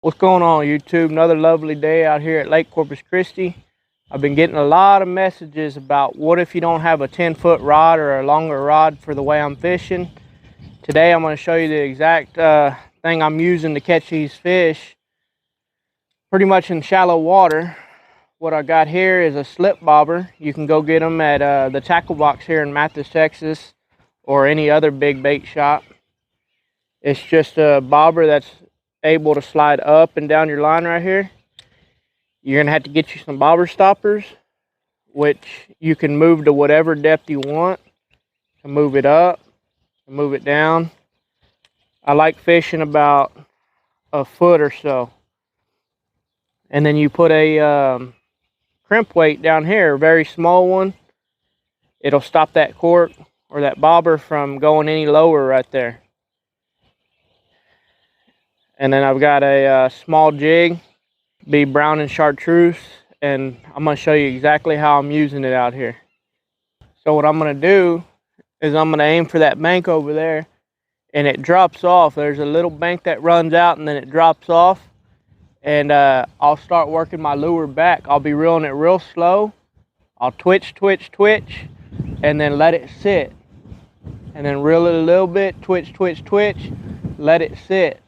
What's going on, YouTube? Another lovely day out here at Lake Corpus Christi. I've been getting a lot of messages about what if you don't have a 10-foot rod or a longer rod for the way I'm fishing. Today I'm going to show you the exact thing I'm using to catch these fish pretty much in shallow water. What I got here is a slip bobber. You can go get them at the tackle box here in Mathis, Texas, or any other big bait shop. It's just a bobber that's able to slide up and down your line right here. You're gonna have to get you some bobber stoppers, which you can move to whatever depth you want. To move it up, to move it down. I like fishing about a foot or so. And then you put a crimp weight down here, a very small one. It'll stop that cork or that bobber from going any lower right there. And then I've got a small jig, be brown and chartreuse, and I'm going to show you exactly how I'm using it out here. So what I'm going to do is I'm going to aim for that bank over there, and it drops off. There's a little bank that runs out and then it drops off, and I'll start working my lure back. I'll be reeling it real slow. I'll twitch, twitch, twitch, and then let it sit. And then reel it a little bit, twitch, twitch, twitch, let it sit.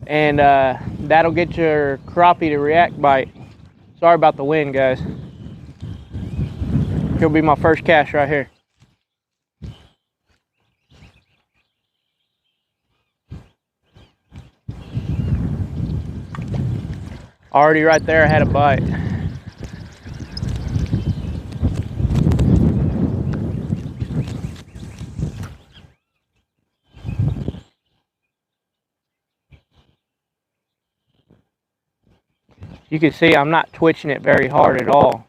And that'll get your crappie to react bite. Sorry about the wind, guys. Here'll be my first cast right here. Already right there I had a bite. You can see I'm not twitching it very hard at all.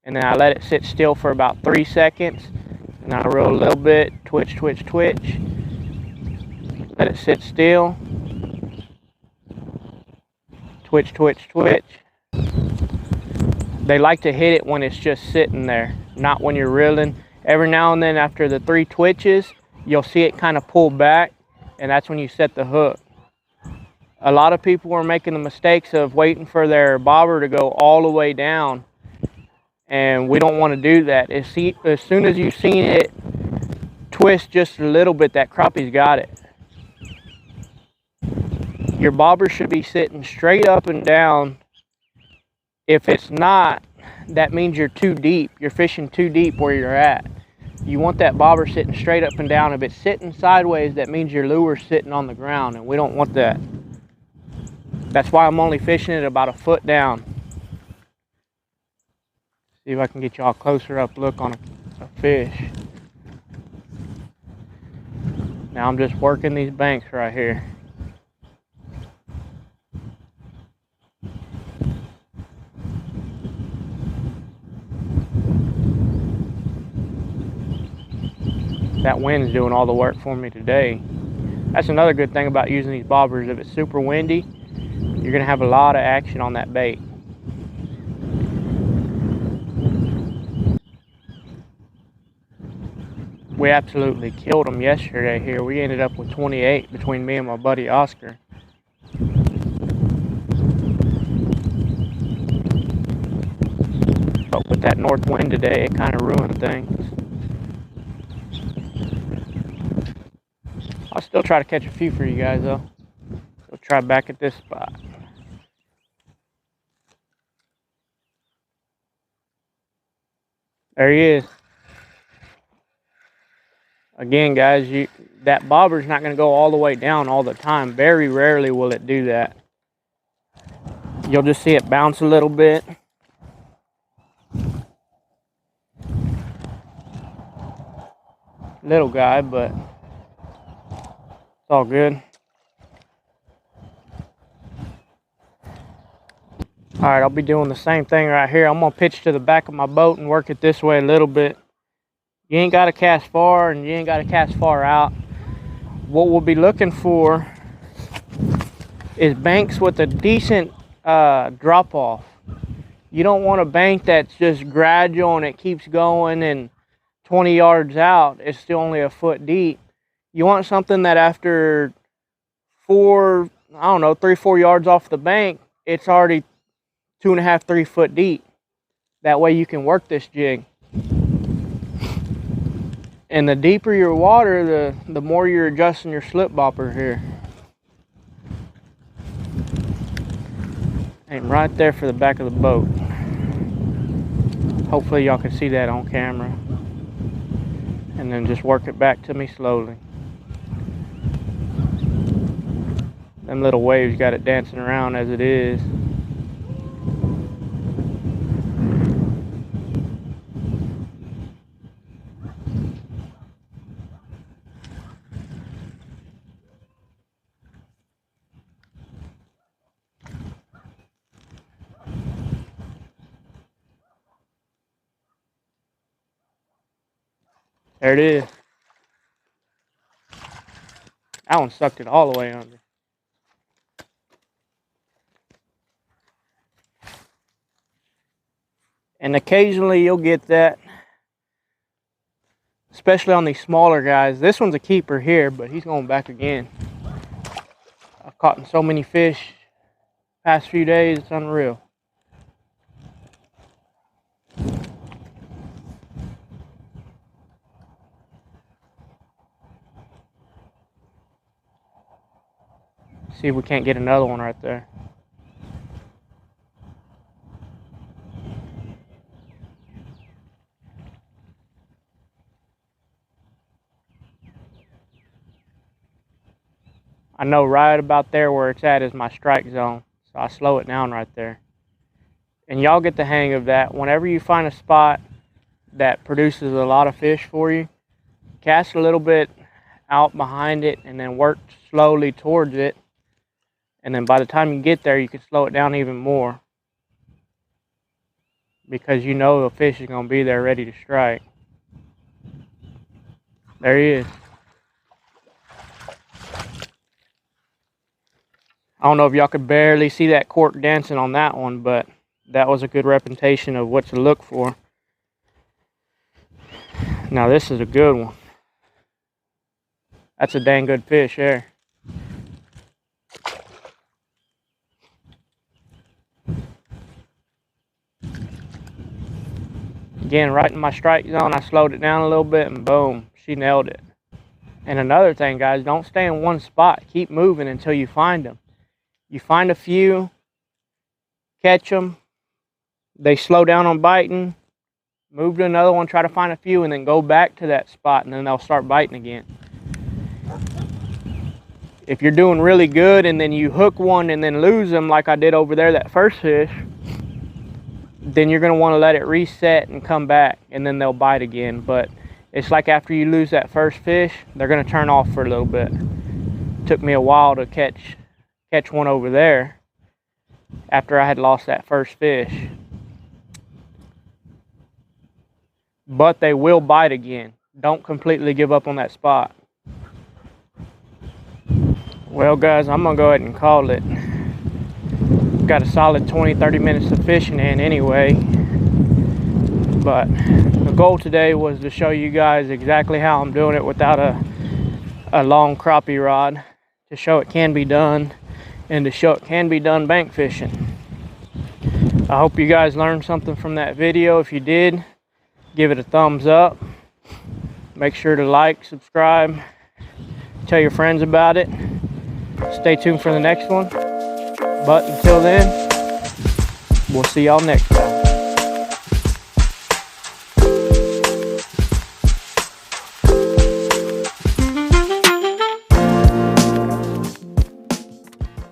And then I let it sit still for about 3 seconds. And I reel a little bit, twitch, twitch, twitch. Let it sit still. Twitch, twitch, twitch. They like to hit it when it's just sitting there, not when you're reeling. Every now and then after the 3 twitches, you'll see it kind of pull back, and that's when you set the hook. A lot of people are making the mistakes of waiting for their bobber to go all the way down, and we don't want to do that. As soon as you've seen it twist just a little bit, that crappie's got it. Your bobber should be sitting straight up and down. If it's not, that means you're too deep. You're fishing too deep where you're at. You want that bobber sitting straight up and down. If it's sitting sideways, that means your lure's sitting on the ground, and we don't want that. That's why I'm only fishing it about a foot down. See if I can get y'all a closer up look on a fish. Now I'm just working these banks right here. That wind's doing all the work for me today. That's another good thing about using these bobbers. If it's super windy, you're gonna have a lot of action on that bait. We absolutely killed them yesterday here. We ended up with 28 between me and my buddy Oscar. But with that north wind today, it kind of ruined things. I'll still try to catch a few for you guys though. We'll try back at this spot. There he is. Again, guys, that bobber's not going to go all the way down all the time. Very rarely will it do that. You'll just see it bounce a little bit. Little guy, but it's all good. Alright, I'll be doing the same thing right here. I'm going to pitch to the back of my boat and work it this way a little bit. You ain't got to cast far and you ain't got to cast far out. What we'll be looking for is banks with a decent drop off. You don't want a bank that's just gradual and it keeps going and 20 yards out, it's still only a foot deep. You want something that after 4 I don't know, 3-4 yards off the bank, it's already 2.5, 3 foot deep. That way you can work this jig. And the deeper your water, the more you're adjusting your slip bopper here. Aim right there for the back of the boat. Hopefully y'all can see that on camera. And then just work it back to me slowly. Them little waves got it dancing around as it is. There it is. That one sucked it all the way under. And occasionally you'll get that, especially on these smaller guys. This one's a keeper here, but he's going back again. I've caught so many fish past few days, it's unreal. See if we can't get another one right there. I know right about there where it's at is my strike zone, so I slow it down right there. And y'all get the hang of that. Whenever you find a spot that produces a lot of fish for you, cast a little bit out behind it and then work slowly towards it. And then by the time you get there, you can slow it down even more, because you know the fish is going to be there ready to strike. There he is. I don't know if y'all could barely see that cork dancing on that one, but that was a good representation of what to look for. Now this is a good one. That's a dang good fish there. Again, right in my strike zone, I slowed it down a little bit and boom, she nailed it. And another thing, guys, don't stay in one spot. Keep moving until you find them. You find a few, catch them, they slow down on biting, move to another one, try to find a few, and then go back to that spot, and then they'll start biting again. If you're doing really good and then you hook one and then lose them like I did over there, that first fish, then you're going to want to let it reset and come back, and then they'll bite again. But it's like after you lose that first fish, they're going to turn off for a little bit. It took me a while to catch one over there after I had lost that first fish. But they will bite again. Don't completely give up on that spot. Well, guys, I'm going to go ahead and call it. Got a solid 20-30 minutes of fishing in anyway, but the goal today was to show you guys exactly how I'm doing it without a long crappie rod, to show it can be done and to show it can be done bank fishing. I hope you guys learned something from that video. If you did, give it a thumbs up. Make sure to like, subscribe, tell your friends about it. Stay tuned for the next one. But until then, we'll see y'all next time.